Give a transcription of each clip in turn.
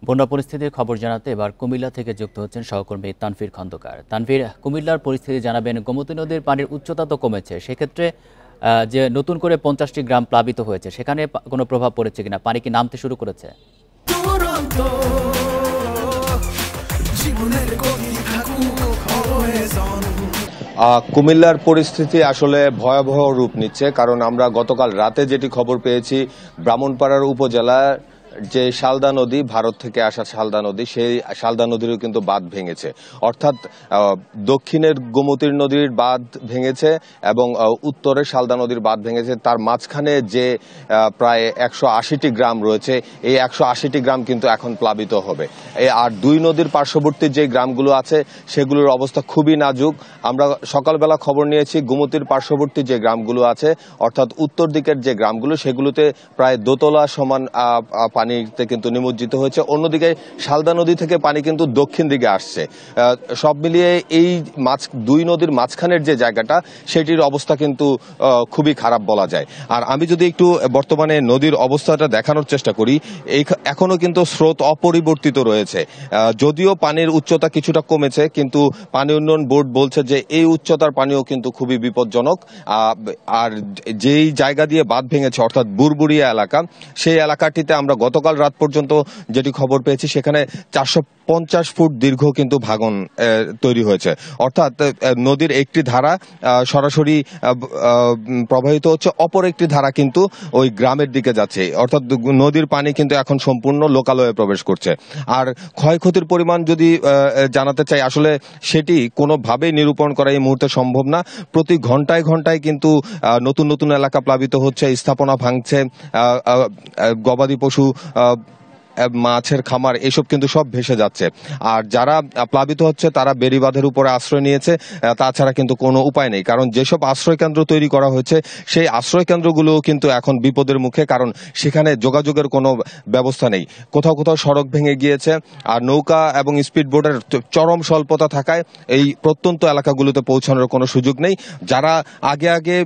বন্যা পরিস্থিতির খবর জানাতে এবার কুমিল্লা থেকে যুক্ত হচ্ছেন সহকর্মী তানভীর খন্দকার। তানভীর, কুমিল্লার পরিস্থিতি জানাবেন। গোমতী নদীর পানির উচ্চতা তো কমেছে, সেক্ষেত্রে যে নতুন করে 50টি গ্রাম প্লাবিত হয়েছে, সেখানে কোনো প্রভাব পড়েছে কিনা? পানি কি নামতে শুরু করেছে? কুমিল্লার পরিস্থিতি আসলে ভয়াবহ রূপ নিচ্ছে, কারণ আমরা গতকাল রাতে যেটি খবর পেয়েছি, ব্রাহ্মণপাড়ার উপজেলার যে শালদা নদী, ভারত থেকে আসা শালদা নদী, সেই শালদা নদীরও কিন্তু বাঁধ ভেঙেছে। অর্থাৎ দক্ষিণের গোমতীর নদীর বাঁধ ভেঙেছে এবং উত্তরের শালদা নদীর বাঁধ ভেঙেছে। তার মাঝখানে যে প্রায় 180টি গ্রাম রয়েছে, এই 180টি গ্রাম কিন্তু এখন প্লাবিত হবে। আর দুই নদীর পার্শ্ববর্তী যে গ্রামগুলো আছে সেগুলোর অবস্থা খুবই নাজুক। আমরা সকালবেলা খবর নিয়েছি, গোমতীর পার্শ্ববর্তী যে গ্রামগুলো আছে, অর্থাৎ উত্তর দিকের যে গ্রামগুলো, সেগুলোতে প্রায় দোতলা সমান পানিতে কিন্তু নিমজ্জিত হয়েছে। অন্যদিকে শালদা নদী থেকে পানি কিন্তু দক্ষিণ দিকে আসছে। সব মিলিয়ে এই দুই নদীর মাঝখানের যে জায়গাটা, সেটির অবস্থা কিন্তু খুবই খারাপ বলা যায়। আর আমি যদি একটু বর্তমানে নদীর অবস্থাটা দেখানোর চেষ্টা করি, এখনো কিন্তু স্রোত অপরিবর্তিত রয়েছে। যদিও পানির উচ্চতা কিছুটা কমেছে, কিন্তু পানি উন্নয়ন বোর্ড বলছে যে এই উচ্চতার পানিও কিন্তু খুবই বিপজ্জনক। আর যেই জায়গা দিয়ে বাঁধ ভেঙেছে, অর্থাৎ বুরবুরিয়া এলাকা, সেই এলাকাটিতে আমরা গতকাল রাত পর্যন্ত যেটি খবর পেয়েছি, সেখানে 450 ফুট দীর্ঘ কিন্তু ভাঙন তৈরি হয়েছে। অর্থাৎ নদীর একটি ধারা সরাসরি প্রবাহিত হচ্ছে, অপর একটি ধারা কিন্তু ওই গ্রামের দিকে যাচ্ছে। অর্থাৎ নদীর পানি কিন্তু এখন সম্পূর্ণ লোকালয়ে প্রবেশ করছে। আর ক্ষয়ক্ষতির পরিমাণ যদি জানাতে চাই, আসলে সেটি কোনোভাবেই নিরূপণ করা এই মুহূর্তে সম্ভব না। প্রতি ঘন্টায় ঘন্টায় কিন্তু নতুন নতুন এলাকা প্লাবিত হচ্ছে, স্থাপনা ভাঙছে, গবাদি পশু, মাছের খামার, এসব কিন্তু সব ভেসে যাচ্ছে। আর যারা প্লাবিত হচ্ছে তারা বেড়িবাঁধের উপরে আশ্রয় নিয়েছে, তাছাড়া কিন্তু কোনো উপায় নেই। কারণ যেসব আশ্রয় কেন্দ্র তৈরি করা হয়েছে, সেই আশ্রয় কেন্দ্রগুলো কিন্তু এখন বিপদের মুখে, কারণ সেখানে যোগাযোগের কোনো ব্যবস্থা নেই। কোথাও কোথাও সড়ক ভেঙে গিয়েছে। আর নৌকা এবং স্পিড বোটের চরম স্বল্পতা থাকায় এই প্রত্যন্ত এলাকাগুলোতে পৌঁছানোর কোনো সুযোগ নেই। যারা আগে আগে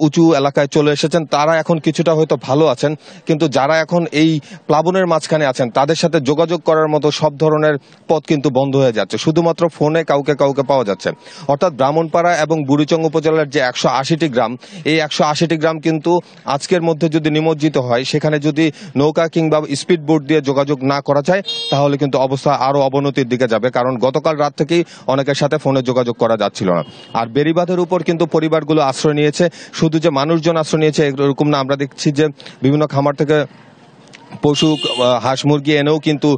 উঁচু এলাকায় চলে এসেছেন, তারা এখন কিছুটা হয়তো ভালো আছেন, কিন্তু যারা এখন এই প্লাবনের মাঝখানে আছেন, তাদের সাথে যোগাযোগ করার মতো সব ধরনের পথ কিন্তু বন্ধ হয়ে যাচ্ছে। শুধুমাত্র ফোনে কাউকে কাউকে পাওয়া যাচ্ছে। অর্থাৎ ব্রাহ্মণপাড়া এবং বুড়িচং উপজেলার যে 180টি গ্রাম, এই 180টি গ্রাম কিন্তু আজকের মধ্যে যদি নিমজ্জিত হয়, সেখানে যদি নৌকা কিংবা স্পিড বোট দিয়ে যোগাযোগ না করা যায়, তাহলে কিন্তু অবস্থা আরো অবনতির দিকে যাবে। কারণ গতকাল রাত থেকেই অনেকের সাথে ফোনে যোগাযোগ করা যাচ্ছিল না। আর বেড়িবাঁধের উপর কিন্তু পরিবারগুলো আশ্রয় নিয়েছে। শুধু যে মানুষজন আশ্রয় নিয়েছে এরকম না, আমরা দেখছি যে বিভিন্ন খামার থেকে পশু, হাঁস মুরগি এনেও কিন্তু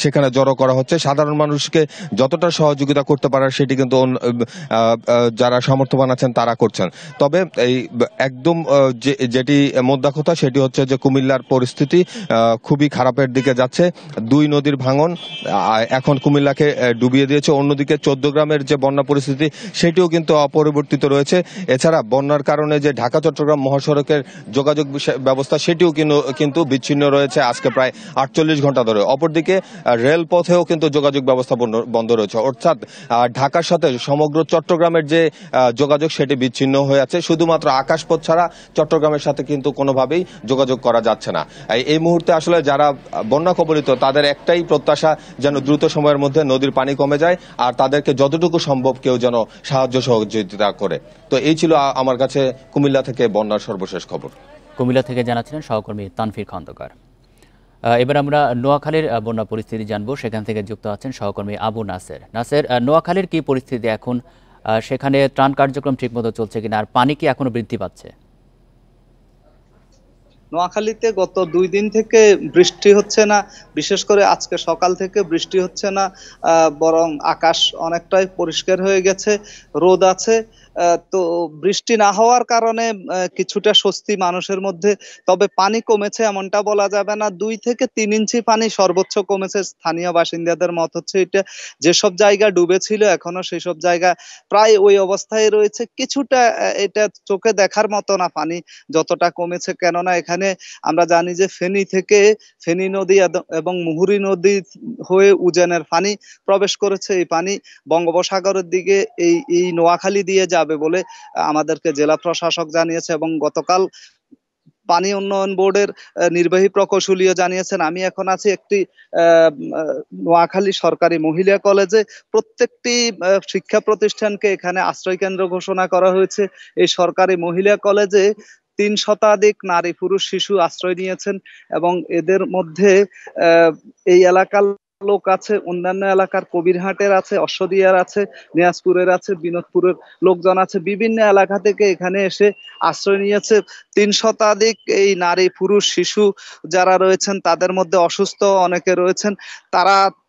সেখানে জড়ো করা হচ্ছে। সাধারণ মানুষকে যতটা সহযোগিতা করতে পারার, সেটি কিন্তু যারা সামর্থ্যবান আছেন তারা করছেন। তবে এই একদম যেটি মোদ্দা কথা, সেটি হচ্ছে যে কুমিল্লার পরিস্থিতি খুবই খারাপের দিকে যাচ্ছে। দুই নদীর ভাঙন এখন কুমিল্লাকে ডুবিয়ে দিয়েছে। অন্যদিকে 14 গ্রামের যে বন্যা পরিস্থিতি, সেটিও কিন্তু অপরিবর্তিত রয়েছে। এছাড়া বন্যার কারণে যে ঢাকা চট্টগ্রাম মহাসড়কের যোগাযোগ ব্যবস্থা, সেটিও কিন্তু বিচ্ছিন্ন রয়েছে আজকে প্রায় 48 ঘন্টা ধরে। অপরদিকে রেলপথেও কিন্তু যোগাযোগ ব্যবস্থা বন্ধ রয়েছে। অর্থাৎ ঢাকার সাথে সমগ্র চট্টগ্রামের যে যোগাযোগ, সেটি বিচ্ছিন্ন হয়ে আছে। শুধুমাত্র আকাশপথ ছাড়া চট্টগ্রামের সাথে কিন্তু কোনোভাবেই যোগাযোগ করা যাচ্ছে না। এই মুহূর্তে আসলে যারা বন্যা কবলিত, তাদের একটাই প্রত্যাশা, যেন দ্রুত সময়ের মধ্যে নদীর পানি কমে যায়, আর তাদেরকে যতটুকু সম্ভব কেউ যেন সাহায্য সহযোগিতা করে। তো এই ছিল আমার কাছে কুমিল্লা থেকে বন্যার সর্বশেষ খবর। কুমিল্লা থেকে জানাচ্ছিলেন সহকর্মী তানভীর খন্দকার। এবার আমরা নোয়াখালীর বন্যা পরিস্থিতি জানবো। সেখান থেকে যুক্ত আছেন সহকর্মী আবু নাসের। নাসের, নোয়াখালীর কি পরিস্থিতি এখন? সেখানে ত্রাণ কার্যক্রম ঠিকমতো চলছে কিনা, আর পানি কি এখনো বৃদ্ধি পাচ্ছে? নোয়াখালীতে গত 2 দিন থেকে বৃষ্টি হচ্ছে না, বিশেষ করে আজকে সকাল থেকে বৃষ্টি হচ্ছে না। বরং আকাশ অনেকটাই পরিষ্কার হয়ে গেছে, রোদ আছে। তো বৃষ্টি না হওয়ার কারণে কিছুটা স্বস্তি মানুষের মধ্যে। তবে পানি কমেছে এমনটা বলা যাবে না। 2 থেকে 3 ইঞ্চি পানি সর্বোচ্চ কমেছে। স্থানীয় বাসিন্দাদের মত হচ্ছে এটা, যেসব জায়গা ডুবেছিল এখনো সেসব জায়গা প্রায় ওই অবস্থায় রয়েছে। কিছুটা এটা চোখে দেখার মতো না পানি যতটা কমেছে, কেননা এখানে আমরা জানি যে ফেনী নদী এবং মুহুরী নদী হয়ে উজানের পানি প্রবেশ করেছে। এই পানি বঙ্গোপসাগরের দিকে এই নোয়াখালী দিয়ে যাবে বলে আমাদেরকে জেলা প্রশাসক জানিয়েছে। এবং গতকাল পানি উন্নয়ন বোর্ডের নির্বাহী প্রকৌশলীও জানিয়েছেন। আমি এখন আছি একটি নোয়াখালী সরকারি মহিলা কলেজে। প্রত্যেকটি শিক্ষা প্রতিষ্ঠানকে এখানে আশ্রয় কেন্দ্র ঘোষণা করা হয়েছে। এই সরকারি মহিলা কলেজে ৩ শতাধিক নারী পুরুষ শিশু আশ্রয় নিয়েছেন এবং এদের মধ্যে এই এলাকার লোক আছে, অন্যান্য এলাকার কবিরহাটের আছে, অশ্বদিয়ার আছে, নিয়াজপুরের আছে, বিনোদপুরের লোকজন আছে। বিভিন্ন এলাকা থেকে এখানে এসে আশ্রয় নিয়েছে। ৩ শতাধিক এই নারী পুরুষ শিশু যারা রয়েছেন তাদের মধ্যে অসুস্থ অনেকে রয়েছেন।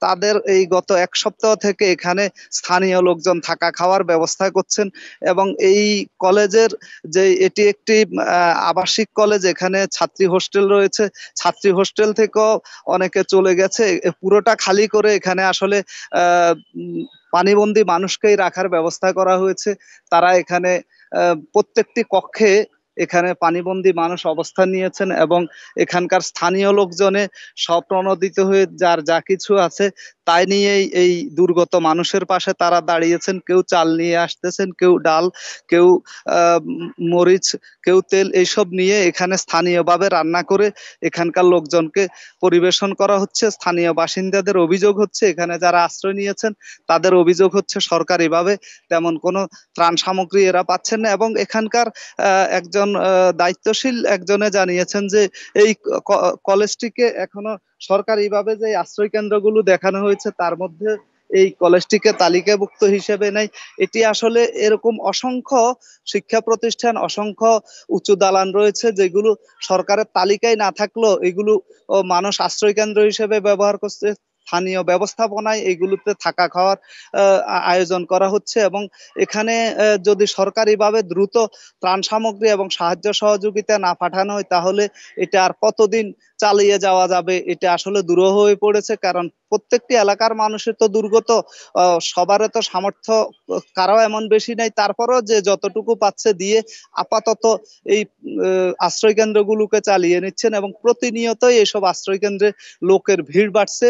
তাদের এই গত ১ সপ্তাহ থেকে এখানে স্থানীয় লোকজন থাকা খাওয়ার ব্যবস্থা করছেন এবং এই কলেজের যে এটি একটি আবাসিক কলেজ, এখানে ছাত্রী হোস্টেল রয়েছে। ছাত্রী হোস্টেল থেকেও অনেকে চলে গেছে। পুরোটা খালি করে এখানে আসলে পানিবন্দী মানুষকেই রাখার ব্যবস্থা করা হয়েছে। তারা এখানে প্রত্যেকটি কক্ষে এখানে পানিবন্দী মানুষ অবস্থান নিয়েছেন এবং এখানকার স্থানীয় লোকজনে স্বপ্রণোদিত হয়ে যার যা কিছু আছে তাই নিয়েই এই দুর্গত মানুষের পাশে তারা দাঁড়িয়েছেন। কেউ চাল নিয়ে আসতেছেন, কেউ ডাল, কেউ মরিচ, কেউ তেল, এইসব নিয়ে এখানে স্থানীয়ভাবে রান্না করে এখানকার লোকজনকে পরিবেশন করা হচ্ছে। স্থানীয় বাসিন্দাদের অভিযোগ হচ্ছে, এখানে যারা আশ্রয় নিয়েছেন তাদের অভিযোগ হচ্ছে সরকারিভাবে তেমন কোনো ত্রাণ সামগ্রী এরা পাচ্ছেন না এবং এখানকার একজন দায়িত্বশীল একজনে জানিয়েছেন যে এই কলেজটিকে এখনো সরকারিভাবে যে আশ্রয় কেন্দ্রগুলো দেখানো হয়েছে তার মধ্যে এই কলেজটিকে তালিকাভুক্ত হিসেবে নেই। এটি আসলে এরকম অসংখ্য শিক্ষা প্রতিষ্ঠান, অসংখ্য উঁচু দালান রয়েছে যেগুলো সরকারের তালিকায় না থাকলেও এগুলো মানুষ আশ্রয় কেন্দ্র হিসেবে ব্যবহার করছে। স্থানীয় ব্যবস্থাপনায় এগুলোতে থাকা খাওয়ার আয়োজন করা হচ্ছে এবং এখানে যদি সরকারিভাবে দ্রুত ত্রাণ সামগ্রী এবং সাহায্য সহযোগিতা না পাঠানো হয় তাহলে এটা আর কতদিন চালিয়ে যাওয়া যাবে, এটা আসলে দুরূহ হয়ে পড়েছে। কারণ প্রত্যেকটি এলাকার মানুষের তো দুর্গত, সবারও তো সামর্থ্য কারো এমন বেশি নাই, তারপরও যে যতটুকু পাচ্ছে দিয়ে আপাতত এই আশ্রয় কেন্দ্রগুলোকে চালিয়ে নিচ্ছেন এবং প্রতিনিয়তই এইসব আশ্রয় কেন্দ্রে লোকের ভিড় বাড়ছে,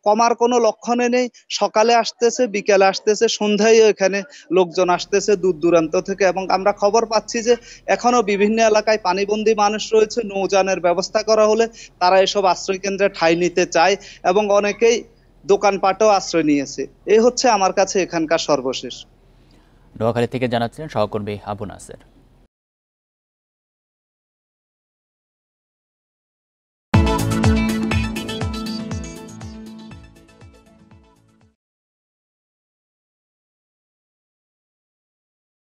কমার কোনো লক্ষণে নেই। সকালে আসতেছে, বিকেলে আসতেছে, সন্ধ্যায় এখানে লোকজন আসতেছে দূর দূরান্ত থেকে এবং আমরা খবর পাচ্ছি যে এখনো বিভিন্ন এলাকায় পানিবন্দী মানুষ রয়েছে। নৌযানের ব্যবস্থা করা হলে তারা এসব আশ্রয় কেন্দ্রে ঠাঁই নিতে চায় এবং অনেকেই দোকানপাটেও আশ্রয় নিয়েছে। এই হচ্ছে আমার কাছে এখানকার সর্বশেষ। নোয়াখালী থেকে জানাচ্ছিলেন সহকর্মী আবু নাসের।